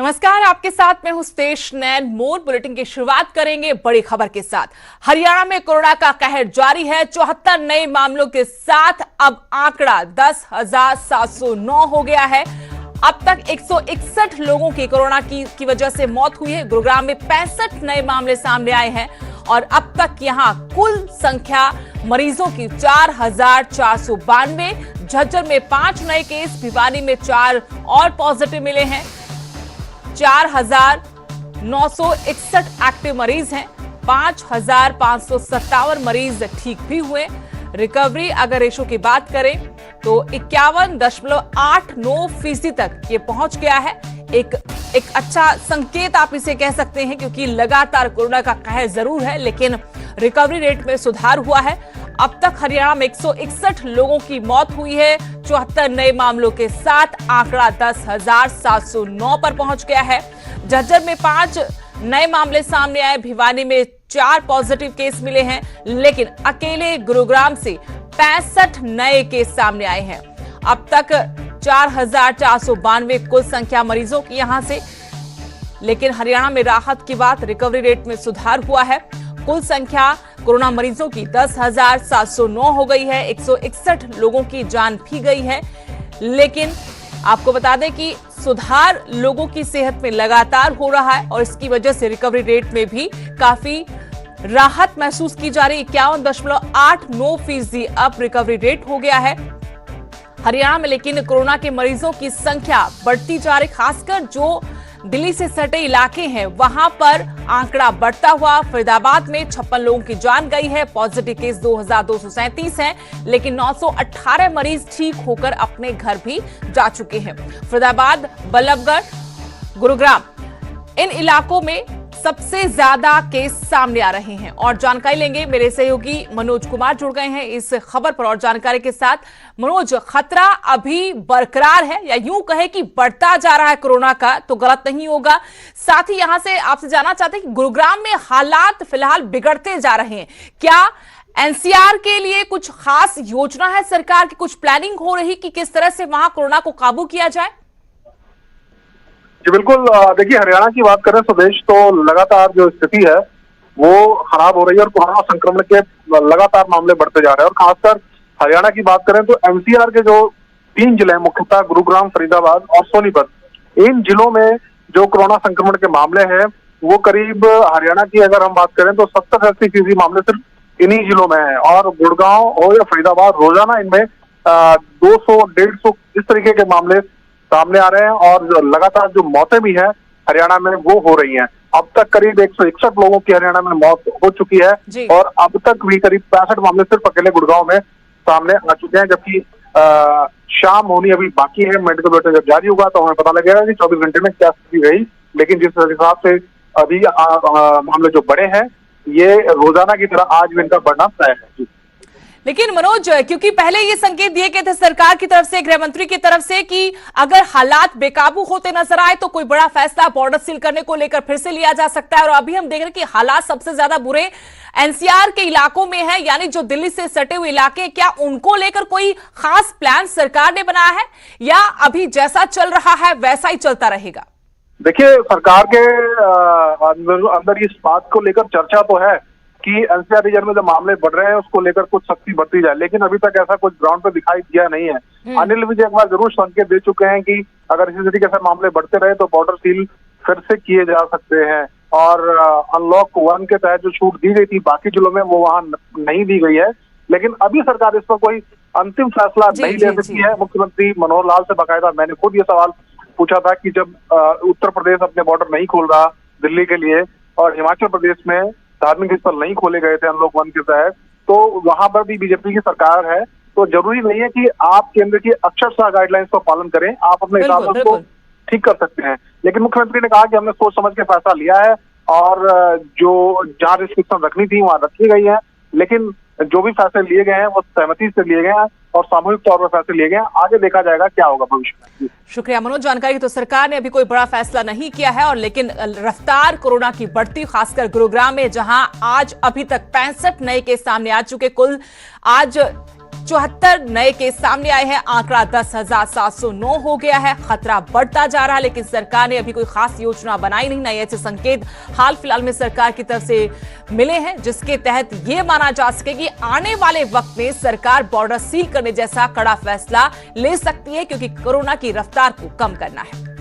नमस्कार, आपके साथ मैं हूं स्टेश नैन मोर। बुलेटिन की शुरुआत करेंगे बड़ी खबर के साथ। हरियाणा में कोरोना का कहर जारी है। 74 नए मामलों के साथ अब आंकड़ा 10,709 हो गया है। अब तक 161 लोगों की कोरोना की वजह से मौत हुई है। गुरुग्राम में 65 नए मामले सामने आए हैं और अब तक यहां कुल संख्या मरीजों की 4,492। झज्जर में 5 नए केस, भिवानी में 4 और पॉजिटिव मिले हैं। 4,961 एक्टिव मरीज हैं। 5,557 मरीज ठीक भी हुए। रिकवरी अगर रेशो की बात करें तो 51.89% तक ये पहुंच गया है। एक अच्छा संकेत आप इसे कह सकते हैं, क्योंकि लगातार कोरोना का कहर जरूर है लेकिन रिकवरी रेट में सुधार हुआ है। अब तक हरियाणा में 161 लोगों की मौत हुई है। 74 नए मामलों के साथ आंकड़ा 10,709 पर पहुंच गया है। झज्जर में 5 नए मामले सामने आए। भिवानी में 4 पॉजिटिव केस मिले हैं, लेकिन अकेले गुरुग्राम से 65 नए केस सामने आए हैं। अब तक 4,492 कुल संख्या मरीजों की यहां से। लेकिन हरियाणा में राहत की बात, रिकवरी रेट में सुधार हुआ है। कुल संख्या कोरोना मरीजों की 10,709 हो गई है। 161 लोगों की जान भी गई है। लेकिन आपको बता दें कि सुधार लोगों की सेहत में लगातार हो रहा है और इसकी वजह से रिकवरी रेट में भी काफी राहत महसूस की जा रही। 51.89% अब रिकवरी रेट हो गया है हरियाणा में। लेकिन कोरोना के मरीजों की संख्या बढ़ती जा रही, खासकर जो दिल्ली से सटे इलाके हैं वहां पर आंकड़ा बढ़ता हुआ। फरीदाबाद में 56 लोगों की जान गई है। पॉजिटिव केस 2,237 हैं, लेकिन 918 मरीज ठीक होकर अपने घर भी जा चुके हैं। फरीदाबाद, बल्लभगढ़, गुरुग्राम, इन इलाकों में सबसे ज्यादा केस सामने आ रहे हैं। और जानकारी लेंगे, मेरे सहयोगी मनोज कुमार जुड़ गए हैं इस खबर पर और जानकारी के साथ। मनोज, खतरा अभी बरकरार है या यूं कहे कि बढ़ता जा रहा है कोरोना का, तो गलत नहीं होगा। साथ ही यहां से आपसे जानना चाहते हैं कि गुरुग्राम में हालात फिलहाल बिगड़ते जा रहे हैं। क्या एनसीआर के लिए कुछ खास योजना है सरकार की, कुछ प्लानिंग हो रही कि किस तरह से वहां कोरोना को काबू किया जाए? जी बिल्कुल। देखिए, हरियाणा की बात करें स्वदेश, तो लगातार जो स्थिति है वो खराब हो रही है और कोरोना संक्रमण के लगातार मामले बढ़ते जा रहे हैं। और खासकर हरियाणा की बात करें तो एनसीआर के जो 3 जिले, मुख्यतः गुरुग्राम, फरीदाबाद और सोनीपत, इन जिलों में जो कोरोना संक्रमण के मामले हैं वो करीब, हरियाणा की अगर हम बात करें तो 70-80% मामले सिर्फ इन्हीं जिलों में है। और गुड़गांव हो या फरीदाबाद, रोजाना इनमें 200-150 इस तरीके के मामले सामने आ रहे हैं। और लगातार जो मौतें भी हैं हरियाणा में वो हो रही हैं। अब तक करीब 161 लोगों की हरियाणा में मौत हो चुकी है और अब तक भी करीब 65 मामले सिर्फ अकेले गुड़गांव में सामने आ चुके हैं। जबकि शाम होनी अभी बाकी है। मेडिकल बुलेटिन जब जारी होगा तो हमें पता लगेगा कि 24 घंटे में क्या स्थिति रही। लेकिन जिस हिसाब से अभी मामले जो बड़े हैं, ये रोजाना की तरह आज भी इनका बढ़ना तय है। लेकिन मनोज, क्योंकि पहले ये संकेत दिए गए थे सरकार की तरफ से, गृह मंत्री की तरफ से, कि अगर हालात बेकाबू होते नजर आए तो कोई बड़ा फैसला बॉर्डर सील करने को लेकर फिर से लिया जा सकता है। और अभी हम देख रहे हैं कि हालात सबसे ज्यादा बुरे एनसीआर के इलाकों में है, यानी जो दिल्ली से सटे हुए इलाके। क्या उनको लेकर कोई खास प्लान सरकार ने बनाया है या अभी जैसा चल रहा है वैसा ही चलता रहेगा? देखिए, सरकार के अंदर इस बात को लेकर चर्चा तो है कि एनसीआर रीजन में जो मामले बढ़ रहे हैं उसको लेकर कुछ सख्ती बढ़ती जाए, लेकिन अभी तक ऐसा कुछ ग्राउंड पे दिखाई दिया नहीं है। अनिल विजय एक बार जरूर संकेत दे चुके हैं कि अगर इसी तरीके से मामले बढ़ते रहे तो बॉर्डर सील फिर से किए जा सकते हैं। और अनलॉक 1 के तहत जो छूट दी गई थी बाकी जिलों में वो वहां नहीं दी गई है। लेकिन अभी सरकार इस पर कोई अंतिम फैसला नहीं ले सकती है। मुख्यमंत्री मनोहर लाल से बाकायदा मैंने खुद ये सवाल पूछा था कि जब उत्तर प्रदेश अपने बॉर्डर नहीं खोल रहा दिल्ली के लिए और हिमाचल प्रदेश में धार्मिक स्थल नहीं खोले गए थे अनलॉक 1 के तहत, तो वहां पर भी बीजेपी की सरकार है। तो जरूरी नहीं है कि आप केंद्र की अक्षरशः गाइडलाइंस का पालन करें, आप अपने हिसाब से उसको ठीक कर सकते हैं। लेकिन मुख्यमंत्री ने कहा कि हमने सोच समझ के फैसला लिया है और जो जहां रिस्ट्रिक्शन रखनी थी वहां रखी गई है। लेकिन जो भी फैसले लिए गए हैं वो सहमति से लिए गए हैं और सामूहिक तौर पर फैसले लिए गए हैं। आगे देखा जाएगा क्या होगा भविष्य में। शुक्रिया मनोज, जानकारी। तो सरकार ने अभी कोई बड़ा फैसला नहीं किया है, और लेकिन रफ्तार कोरोना की बढ़ती, खासकर गुरुग्राम में जहां आज अभी तक 65 नए केस सामने आ चुके। कुल आज 74 नए केस सामने आए हैं। आंकड़ा 10,709 हो गया है। खतरा बढ़ता जा रहा है, लेकिन सरकार ने अभी कोई खास योजना बनाई नहीं। नए ऐसे संकेत हाल फिलहाल में सरकार की तरफ से मिले हैं, जिसके तहत यह माना जा सके कि आने वाले वक्त में सरकार बॉर्डर सील करने जैसा कड़ा फैसला ले सकती है, क्योंकि कोरोना की रफ्तार को कम करना है।